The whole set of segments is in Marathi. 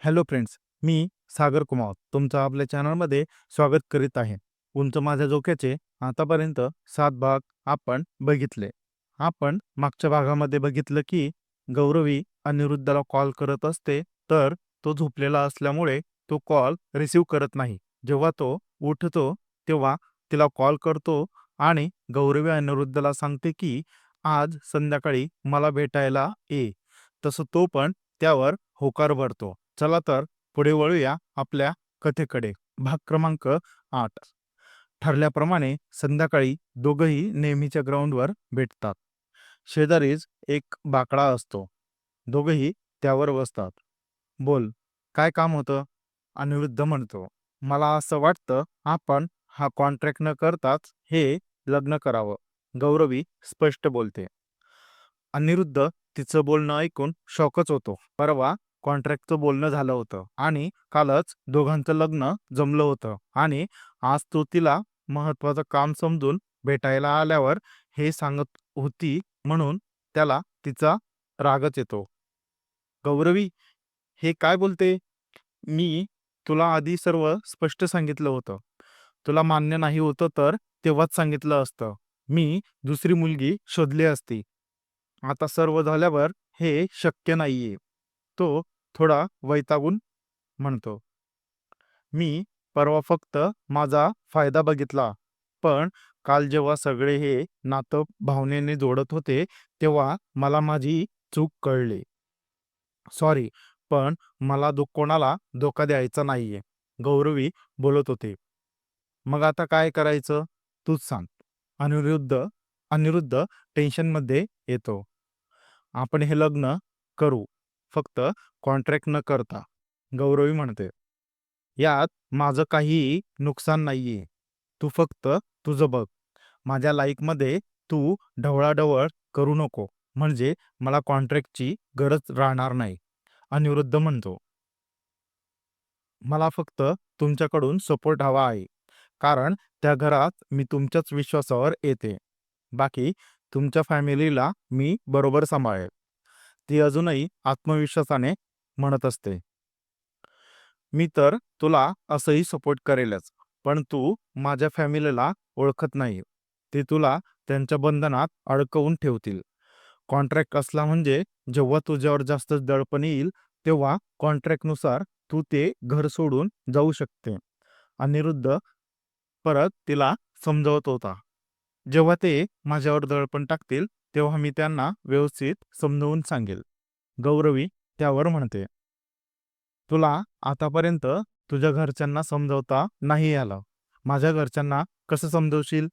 हॅलो फ्रेंड्स, मी सागर कुमार तुमचं आपल्या चॅनलमध्ये स्वागत करीत आहे. उंच माझ्या झोक्याचे आतापर्यंत 7 भाग आपण बघितले. आपण मागच्या भागामध्ये बघितलं की गौरवी अनिरुद्धला कॉल करत असते, तर तो झोपलेला असल्यामुळे तो कॉल रिसीव करत नाही. जेव्हा तो उठतो तेव्हा तिला कॉल करतो आणि गौरवी अनिरुद्धला सांगते की आज संध्याकाळी मला भेटायला ये. तसं तो पण त्यावर होकार भरतो. चला तर पुढे वळूया आपल्या कथेकडे. भाग क्रमांक 8. ठरल्याप्रमाणे संध्याकाळी दोघंही नेहमीच्या ग्राउंडवर भेटतात. शेजारीच एक बाकडा असतो. दोघंही त्यावर बसतात. बोल, काय काम होतं? अनिरुद्ध म्हणतो, मला असं वाटतं आपण हा कॉन्ट्रॅक्ट न करताच हे लग्न करावं. गौरवी स्पष्ट बोलते. अनिरुद्ध तिचं बोलणं ऐकून शॉकच होतो. परवा कॉन्ट्रॅक्टचं बोलणं झालं होतं आणि कालच दोघांचं लग्न जमलं होतं आणि आज तो तिला महत्वाचं काम समजून भेटायला आल्यावर हे सांगत होती म्हणून त्याला तिचा रागच येतो. गौरवी, हे काय बोलते? मी तुला आधी सर्व स्पष्ट सांगितलं होतं. तुला मान्य नाही होतं तर तेव्हाच सांगितलं असतं. मी दुसरी मुलगी शोधली असती. आता सर्व झाल्यावर हे शक्य नाहीये. तो थोडा वैतागून म्हणतो. मी परवा फक्त माझा फायदा बघितला. पण काल जेव्हा सगळे हे नातं भावनेने जोडत होते, तेव्हा मला माझी चूक कळली. सॉरी, पण मला कोणाला धोका द्यायचा नाहीये. गौरवी बोलत होते. मग आता काय करायचं? तूच सांग. अनिरुद्ध अनिरुद्ध टेन्शनमध्ये येतो. आपण हे लग्न करू, फक्त कॉन्ट्रॅक्ट न करता. गौरवी म्हणते, यात माझं काहीही नुकसान नाहीये. तू फक्त तुझं बघ. माझ्या लाईफमध्ये तू ढवळाढवळ करू नको, म्हणजे मला कॉन्ट्रॅक्टची गरज राहणार नाही. अनिरुद्ध म्हणतो, मला फक्त तुमच्याकडून सपोर्ट हवा आहे. कारण त्या घरात मी तुमच्याच विश्वासावर येते. बाकी तुमच्या फॅमिलीला मी बरोबर सांभाळेल. ती अजूनही आत्मविश्वासाने म्हणत असते. मी तर तुला असंही सपोर्ट करेलच, पण तू माझ्या फॅमिलीला ओळखत नाही. ते तुला त्यांच्या बंधनात अडकवून ठेवतील. कॉन्ट्रॅक्ट असला म्हणजे जेव्हा तुझ्यावर जास्त दडपण येईल, तेव्हा कॉन्ट्रॅक्टनुसार तू ते घर सोडून जाऊ शकते. अनिरुद्ध परत तिला समजावत होता. जेव्हा ते माझ्यावर दडपण टाकतील, तेव्हा मी त्यांना व्यवस्थित समजावून सांगेल. गौरवी त्यावर म्हणते, तुला आतापर्यंत तुझ्या घरच्यांना समजवता नाही आलं. माझ्या घरच्यांना कसं समजवशील?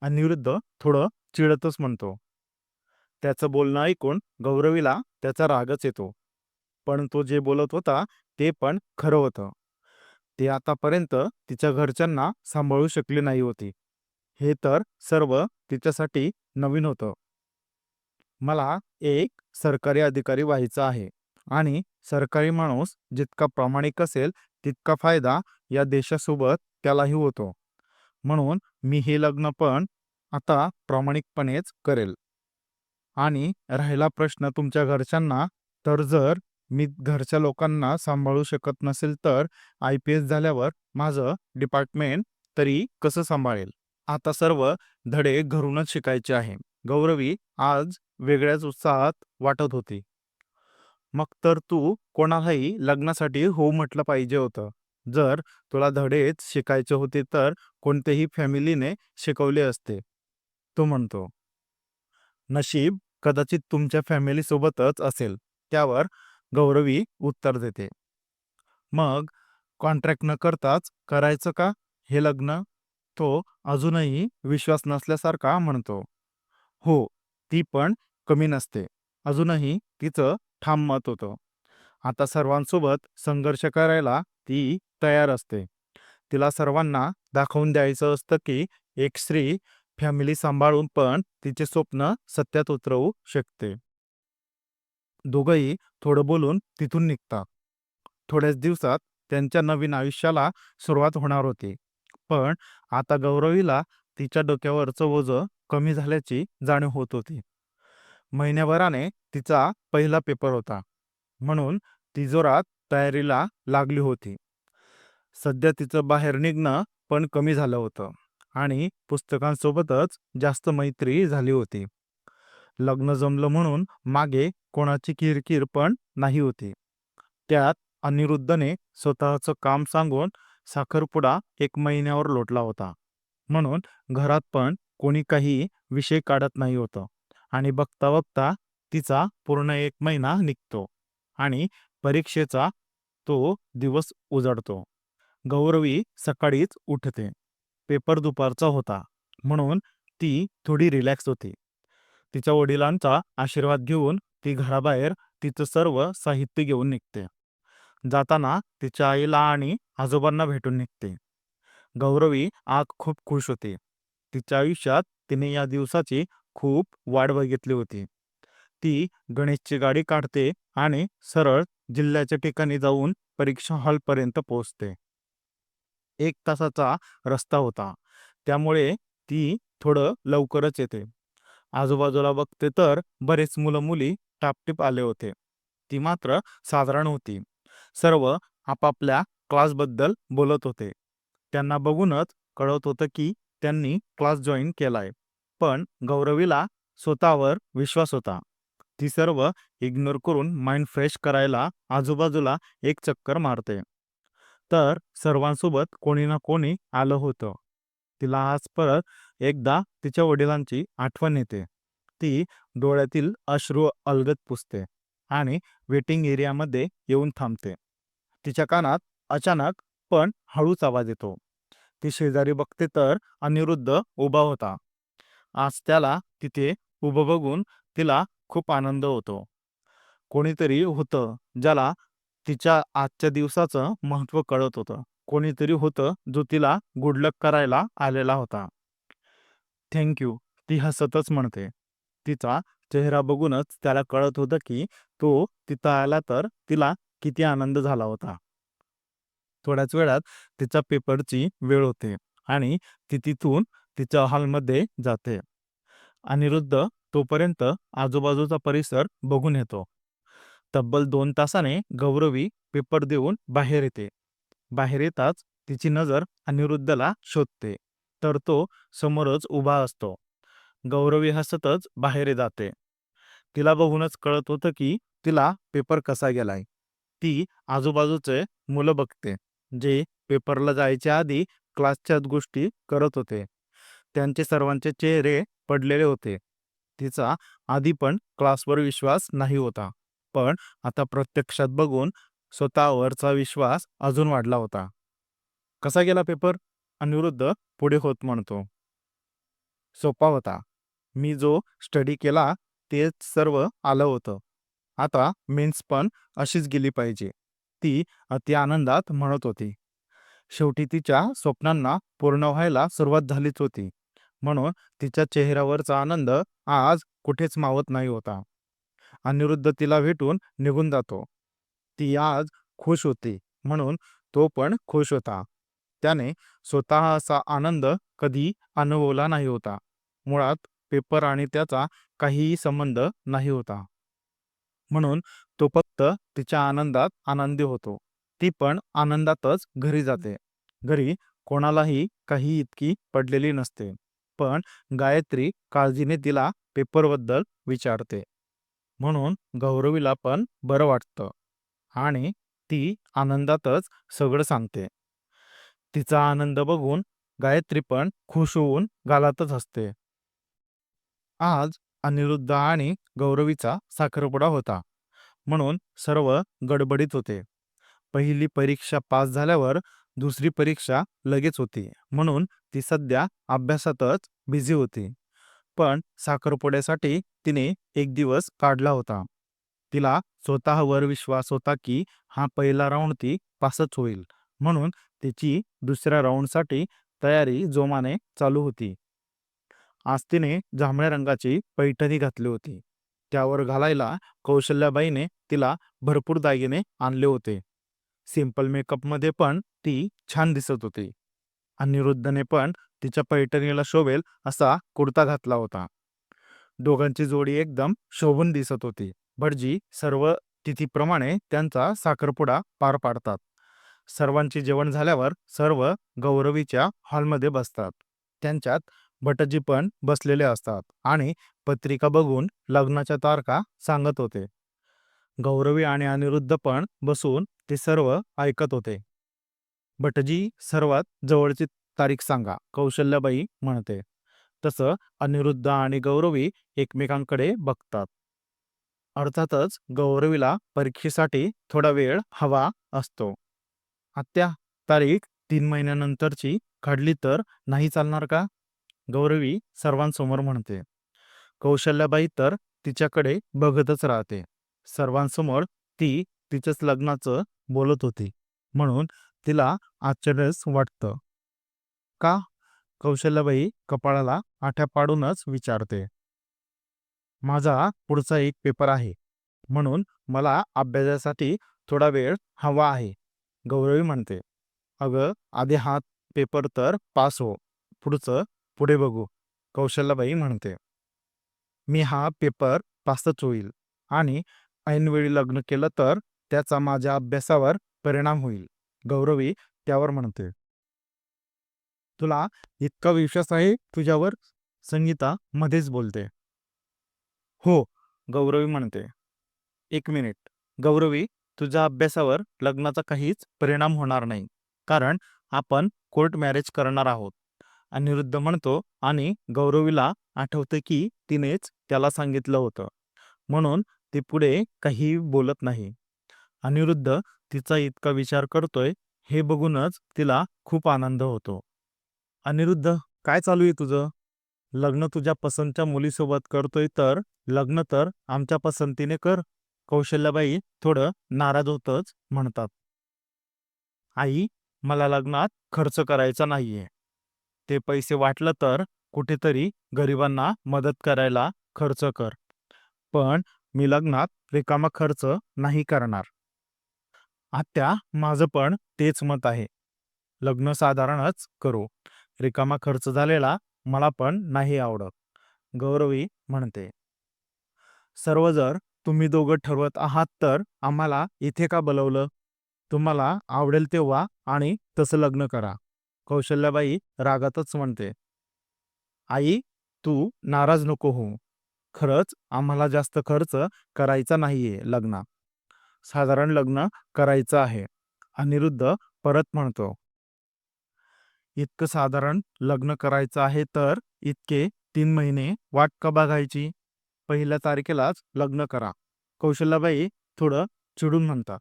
अनिरुद्ध थोडं चिडतच म्हणतो. त्याचं बोलणं ऐकून गौरवीला त्याचा रागच येतो. पण तो जे बोलत होता ते पण खरं होतं. ते आतापर्यंत तिच्या घरच्यांना सांभाळू शकली नाही होती. हे तर सर्व तिच्यासाठी नवीन होतं. मला एक सरकारी अधिकारी व्हायचा आहे आणि सरकारी माणूस जितका प्रामाणिक असेल तितका फायदा या देशासोबत त्यालाही होतो. म्हणून मी हे लग्न पण आता प्रामाणिकपणेच करेल. आणि राहिला प्रश्न तुमच्या घरच्यांना, तर जर मी घरच्या लोकांना सांभाळू शकत नसेल तर IPS झाल्यावर माझं डिपार्टमेंट तरी कसं सांभाळेल? आता सर्व धडे घरूनच शिकायचे आहे. गौरवी आज वेगळ्याच उत्साहात वाटत होती. मग तर तू कोणालाही लग्नासाठी हो म्हटलं पाहिजे होतं. जर तुला धडेच शिकायचे होते तर कोणत्याही फॅमिलीने शिकवले असते. तो म्हणतो. नशीब कदाचित तुमच्या फॅमिली सोबतच असेल. त्यावर गौरवी उत्तर देते. मग कॉन्ट्रॅक्ट न करताच करायचं का हे लग्न? तो अजूनही विश्वास नसल्यासारखा म्हणतो. हो, ती पण कमी नसते. अजूनही तिचं ठाम मत होतं. आता सर्वांसोबत संघर्ष करायला ती तयार असते. तिला सर्वांना दाखवून द्यायचं असतं की एक स्त्री फॅमिली सांभाळून पण तिचे स्वप्न सत्यात उतरवू शकते. दोघंही थोडं बोलून तिथून निघतात. थोड्याच दिवसात त्यांच्या नवीन आयुष्याला सुरुवात होणार होती. पण आता गौरवीला तिच्या डोक्यावरचं ओझं कमी झाल्याची जाणीव होत होती. महिन्याभराने तिचा पहिला पेपर होता. म्हणून ती जोरात तयारीला लागली होती. सध्या तिचं बाहेर निघणं पण कमी झालं होतं आणि पुस्तकांसोबतच जास्त मैत्री झाली होती. लग्न जमलं म्हणून मागे कोणाची किरकिर पण नाही होती. त्यात अनिरुद्धने स्वतःचं काम सांगून साखरपुडा 1 महिन्यावर लोटला होता. म्हणून घरात पण कोणी काही विषय काढत नाही होतं आणि बघता बघता तिचा पूर्ण 1 महिना निघतो आणि परीक्षेचा तो दिवस उजाडतो. गौरवी सकाळीच उठते. पेपर दुपारचा होता म्हणून ती थोडी रिलॅक्स होती. तिच्या वडिलांचा आशीर्वाद घेऊन ती घराबाहेर तिचं सर्व साहित्य घेऊन निघते. जाताना तिच्या आईला आणि आजोबांना भेटून निघते. गौरवी आज खूप खुश होती. तिच्या आयुष्यात तिने या दिवसाची खूप वाट बघितली होती. ती गणेशची गाडी काढते आणि सरळ जिल्ह्याच्या ठिकाणी जाऊन परीक्षा हॉलपर्यंत पोहोचते. 1 तासाचा रस्ता होता, त्यामुळे ती थोडं लवकरच येते. आजूबाजूला बघते तर बरेच मुलं-मुली टापटीप आले होते. ती मात्र साधारण होती. सर्व आपापल्या क्लासबद्दल बोलत होते. त्यांना बघूनच कळत होतं की त्यांनी क्लास जॉईन केलाय. पण गौरवीला स्वतःवर विश्वास होता. ती सर्व इग्नोर करून माइंड फ्रेश करायला आजूबाजूला एक चक्कर मारते. तर सर्वांसोबत कोणी ना कोणी आलं होतं. तिला आज परत एकदा तिच्या वडिलांची आठवण येते. ती डोळ्यातील अश्रू अलगद पुसते आणि वेटिंग एरियामध्ये येऊन थांबते. तिच्या कानात अचानक पण हळूच आवाज येतो. ती शेजारी बघते तर अनिरुद्ध उभा होता. आज त्याला तिथे उभं बघून तिला खूप आनंद होतो. कोणीतरी होतं ज्याला तिच्या आजच्या दिवसाचं महत्त्व कळत होतं. कोणीतरी होतं जो तिला गुड लक करायला आलेला होता. थँक यू, ती हसतच म्हणते. तिचा चेहरा बघूनच त्याला कळत होतं की तो तिथं आला तर तिला किती आनंद झाला होता. थोड्याच वेळात तिच्या पेपरची वेळ होते आणि ती तिथून तिच्या हॉलमध्ये जाते. अनिरुद्ध तोपर्यंत आजूबाजूचा परिसर बघून येतो. तब्बल 2 तासाने गौरवी पेपर देऊन बाहेर येते. बाहेर येताच तिची नजर अनिरुद्धला शोधते, तर तो समोरच उभा असतो. गौरवी हसतच बाहेर जाते. तिला बघूनच कळत होतं की तिला पेपर कसा गेलाय. ती आजूबाजूचे मुलं बघते, जे पेपरला जायच्या आधी क्लासच्याच गोष्टी करत होते. त्यांचे सर्वांचे चेहरे पडलेले होते. तिचा आधी पण क्लासवर विश्वास नाही होता, पण आता प्रत्यक्षात बघून स्वतःवरचा विश्वास अजून वाढला होता. कसा गेला पेपर? अनिरुद्ध पुढे होत म्हणतो. सोपा होता. मी जो स्टडी केला तेच सर्व आलं होतं. आता मेन्स पण अशीच गेली पाहिजे. ती अति आनंदात म्हणत होती. शेवटी तिच्या स्वप्नांना पूर्ण व्हायला सुरुवात झालीच होती. म्हणून तिच्या चेहऱ्यावरचा आनंद आज कुठेच मावत नाही होता. अनिरुद्ध तिला भेटून निघून जातो. ती आज खुश होती म्हणून तो पण खुश होता. त्याने स्वतः असा आनंद कधी अनुभवला नाही होता. मुळात पेपर आणि त्याचा काहीही संबंध नाही होता. म्हणून तो फक्त तिच्या आनंदात आनंदी होतो. ती पण आनंदातच घरी जाते. घरी कोणालाही काही इतकी पडलेली नसते. पण गायत्री काळजीने तिला पेपरबद्दल विचारते. म्हणून गौरवीला पण बरं वाटतं आणि ती आनंदातच सगळं सांगते. तिचा आनंद बघून गायत्री पण खुश होऊन गालातच हसते. आज अनिरुद्ध आणि गौरवीचा साखरपुडा होता. म्हणून सर्व गडबडीत होते. पहिली परीक्षा पास झाल्यावर दुसरी परीक्षा लगेच होती. म्हणून ती सध्या अभ्यासातच बिझी होती. पण साखरपुड्यासाठी तिने एक दिवस काढला होता. तिला स्वतःवर विश्वास होता की हा पहिला राऊंड ती पासच होईल. म्हणून तिची दुसऱ्या राऊंडसाठी तयारी जोमाने चालू होती. आज तिने जांभळ्या रंगाची पैठणी घातली होती. त्यावर घालायला कौशल्याबाईने तिला भरपूर दागिने आणले होते. सिंपल मेकअपमध्ये पण ती छान दिसत होती. अनिरुद्धने पण तिच्या पैठणीला शोभेल असा कुर्ता घातला होता. दोघांची जोडी एकदम शोभून दिसत होती. भटजी सर्व तिथीप्रमाणे त्यांचा साखरपुडा पार पाडतात. सर्वांचे जेवण झाल्यावर सर्व गौरवीच्या हॉलमध्ये बसतात. त्यांच्यात भटजी पण बसलेले असतात आणि पत्रिका बघून लग्नाच्या तारखा सांगत होते. गौरवी आणि अनिरुद्ध पण बसून ते सर्व ऐकत होते. भटजी सर्वात जवळची तारीख सांगा, कौशल्याबाई म्हणते. तसं अनिरुद्ध आणि गौरवी एकमेकांकडे बघतात. अर्थातच गौरवीला परीक्षेसाठी थोडा वेळ हवा असतो. आत्या, तारीख 3 महिन्यानंतरची काढली तर नाही चालणार का? गौरवी सर्वांसमोर म्हणते. कौशल्याबाई तर तिच्याकडे बघतच राहते. सर्वांसमोर ती तिच्याच लग्नाचं बोलत होती म्हणून तिला आश्चर्यच वाटतं. का? कौशल्याबाई कपाळाला आठ्या पाडूनच विचारते. माझा पुढचा एक पेपर आहे म्हणून मला अभ्यासासाठी थोडा वेळ हवा आहे, गौरवी म्हणते. अगं, आधी हा पेपर तर पास हो, पुढचं पुढे बघू, कौशल्याबाई म्हणते. मी हा पेपर पासच होईल आणि ऐनवेळी लग्न केलं तर त्याचा माझ्या अभ्यासावर परिणाम होईल, गौरवी त्यावर म्हणते. तुला इतका विश्वास आहे तुझ्यावर? संगीता मध्येच बोलते. हो, गौरवी म्हणते. एक मिनिट, गौरवी, तुझ्या अभ्यासावर लग्नाचा काहीच परिणाम होणार नाही, कारण आपण कोर्ट मॅरेज करणार आहोत, अनिरुद्ध म्हणतो आणि गौरवीला आठवते की तिनेच त्याला सांगितलं होतं, म्हणून ती पुढे काही बोलत नाही. अनिरुद्ध तिचा इतका विचार करतोय हे बघूनच तिला खूप आनंद होतो. अनिरुद्ध, काय चालू आहे तुझं? लग्न तुझ्या पसंतच्या मुलीसोबत करतोय तर लग्न तर आमच्या पसंतीने कर, कौशल्याबाई थोडं नाराज होतच म्हणतात. आई, मला लग्नात खर्च करायचा नाहीये. ते पैसे वाटलं तर कुठेतरी गरिबांना मदत करायला खर्च कर. पण मी लग्नात रिकामा खर्च नाही करणार. आत्या, माझं पण तेच मत आहे. लग्न साधारणच करू. रिकामा खर्च झालेला मला पण नाही आवडत, गौरवी म्हणते. सर्व जर तुम्ही दोघं ठरवत आहात तर आम्हाला इथे का बोलवलं? तुम्हाला आवडेल तेव्हा आणि तसं लग्न करा, कौशल्याबाई रागातच म्हणते. आई, तू नाराज नको हो. खरंच आम्हाला जास्त खर्च करायचा नाहीये लग्नात. साधारण लग्न करायचं आहे, अनिरुद्ध परत म्हणतो. इतकं साधारण लग्न करायचं आहे तर इतके 3 महिने वाट का बघायची? पहिल्या तारखेलाच लग्न करा, कौशल्याबाई थोडं चिडून म्हणतात.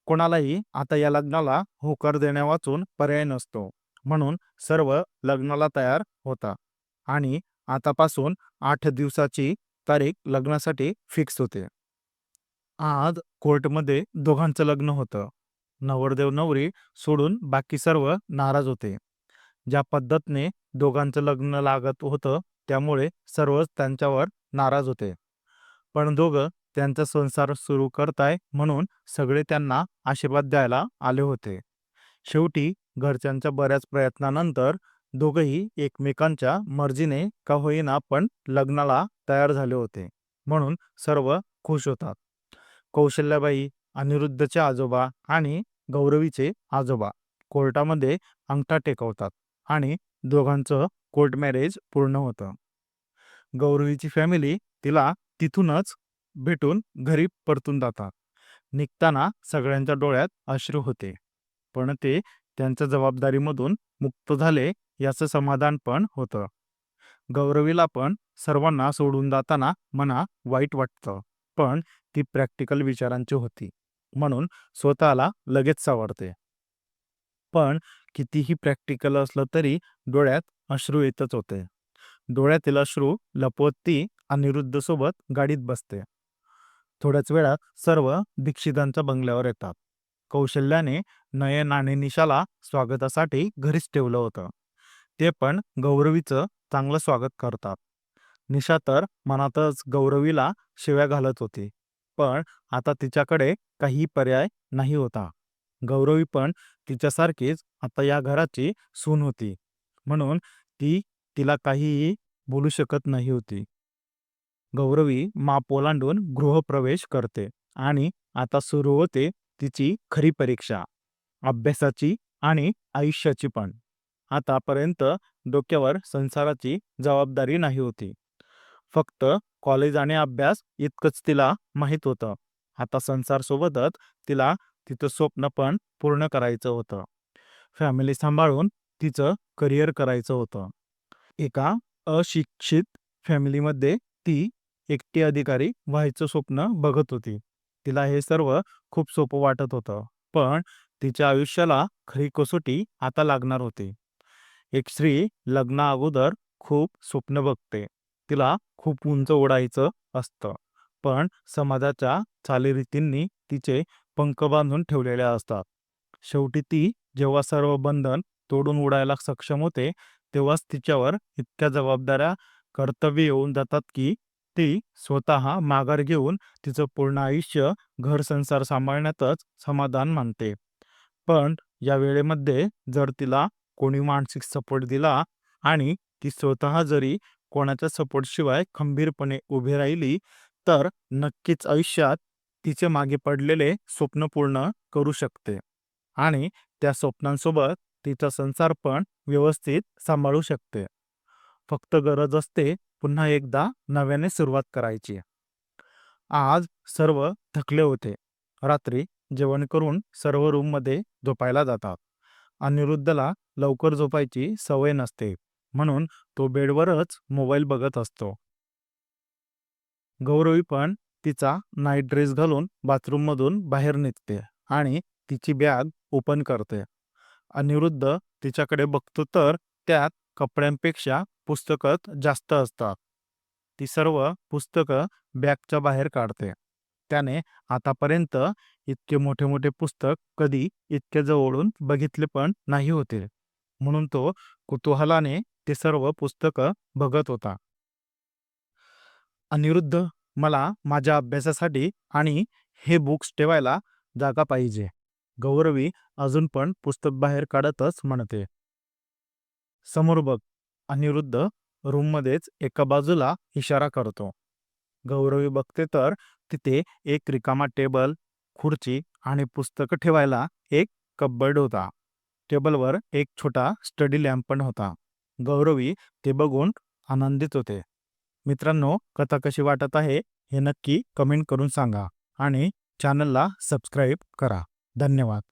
कोणालाही आता या लग्नाला होकार देण्यावाचून पर्याय नसतो, म्हणून सर्व लग्नाला तयार होता आणि आतापासून 8 दिवसाची तारीख लग्नासाठी फिक्स होते. आज कोर्टमध्ये दोघांचं लग्न होतं. नवरदेव नवरी सोडून बाकी सर्व नाराज होते. ज्या पद्धतीने दोघांचं लग्न लागत होतं त्यामुळे सर्वच त्यांच्यावर नाराज होते. पण दोघं त्यांचा संसार सुरू करताय म्हणून सगळे त्यांना आशीर्वाद द्यायला आले होते. शेवटी घरच्यांच्या बऱ्याच प्रयत्नानंतर दोघंही एकमेकांच्या मर्जीने का होईना पण लग्नाला तयार झाले होते, म्हणून सर्व खुश होतात. कौशल्याबाई, अनिरुद्धचे आजोबा आणि गौरवीचे आजोबा कोर्टामध्ये अंगठा टेकवतात आणि दोघांचं कोर्ट मॅरेज पूर्ण होतं. गौरवीची फॅमिली तिला तिथूनच भेटून घरी परतून जातात. निघताना सगळ्यांच्या डोळ्यात अश्रू होते, पण ते त्यांच्या जबाबदारीमधून मुक्त झाले याचं समाधान पण होतं. गौरवीला पण सर्वांना सोडून जाताना मना वाईट वाटतं, पण ती प्रॅक्टिकल विचारांची होती म्हणून स्वतःला लगेच सावरते. पण कितीही प्रॅक्टिकल असलं तरी डोळ्यात अश्रू येतच होते. डोळ्यातील अश्रू लपवत ती अनिरुद्धसोबत गाडीत बसते. थोड्याच वेळात सर्व दीक्षितांच्या बंगल्यावर येतात. कौशल्याने नयन आणि निशाला स्वागतासाठी घरीच ठेवलं होतं. ते पण गौरवीचं चांगलं स्वागत करतात. निशा तर मनातच गौरवीला शिव्या घालत होती, पण आता तिच्याकडे काही पर्याय नाही होता. गौरवी पण तिच्यासारखीच आता या घराची सून होती, म्हणून ती तिला काहीही बोलू शकत नाही होती. गौरवी माप ओलांडून गृहप्रवेश करते आणि आता सुरू होते तिची खरी परीक्षा, अभ्यासाची आणि आयुष्याची पण. आतापर्यंत डोक्यावर संसाराची जबाबदारी नाही होती. फक्त कॉलेज आणि अभ्यास इतकंच तिला माहीत होतं. आता संसारसोबतच तिला तिचं स्वप्न पण पूर्ण करायचं होतं. फॅमिली सांभाळून तिचं करिअर करायचं होतं. एका अशिक्षित फॅमिलीमध्ये ती एकटी अधिकारी व्हायचं स्वप्न बघत होती. तिला हे सर्व खूप सोपं वाटत होतं. पण तिच्या आयुष्याला खरी कसोटी आता लागणार होती. एक स्त्री लग्ना अगोदर खूप स्वप्न बघते. तिला खूप उंच उडायचं असतं. पण समाजाच्या चालीरीतींनी तिचे पंख बांधून ठेवलेले असतात. शेवटी ती जेव्हा सर्व बंधन तोडून उडायला सक्षम होते, तेव्हाच तिच्यावर इतक्या जबाबदाऱ्या, कर्तव्य येऊन जातात की ती स्वतः माघार घेऊन तिचं पूर्ण आयुष्य घर-संसार सांभाळण्यातच समाधान मानते. पण या वेळेमध्ये जर तिला कोणी मानसिक सपोर्ट दिला आणि ती स्वतः जरी कोणाच्या सपोर्टशिवाय खंबीरपणे उभी राहिली, तर नक्कीच आयुष्यात तिचे मागे पडलेले स्वप्न पूर्ण करू शकते आणि त्या स्वप्नांसोबत तिचा संसार पण व्यवस्थित सांभाळू शकते. फक्त गरज असते पुन्हा एकदा नव्याने सुरुवात करायची. आज सर्व थकले होते. रात्री जेवण करून सर्व रूममध्ये झोपायला जातात. अनिरुद्धला लवकर झोपायची सवय नसते, म्हणून तो बेडवरच मोबाईल बघत असतो. गौरवी पण तिचा नाईट ड्रेस घालून बाथरूममधून बाहेर निघते आणि तिची बॅग ओपन करते. अनिरुद्ध तिच्याकडे बघतो तर त्यात कपड्यांपेक्षा पुस्तकं जास्त असतात. ती सर्व पुस्तकं बॅगच्या बाहेर काढते. त्याने आतापर्यंत इतके मोठे मोठे पुस्तक कधी इतक्या जवळून बघितले पण नाही होते. म्हणून तो कुतूहलाने ते सर्व पुस्तकं बघत होता. अनिरुद्ध, मला माझ्या अभ्यासासाठी आणि हे बुक्स ठेवायला जागा पाहिजे. गौरवी अजून पण पुस्तक बाहेर काढतच म्हणते. समोर बघ. अनिरुद्ध रूममध्येच एका बाजूला इशारा करतो. गौरवी बघते तर तिथे एक रिकामा टेबल, खुर्ची आणि पुस्तकं ठेवायला एक कपबोर्ड होता. टेबलवर एक छोटा स्टडी लॅम्प पण होता. गौरवी ते बघून आनंदित होते. मित्रांनो, कथा कशी वाटत आहे हे नक्की कमेंट करून सांगा आणि चॅनलला सबस्क्राईब करा. धन्यवाद.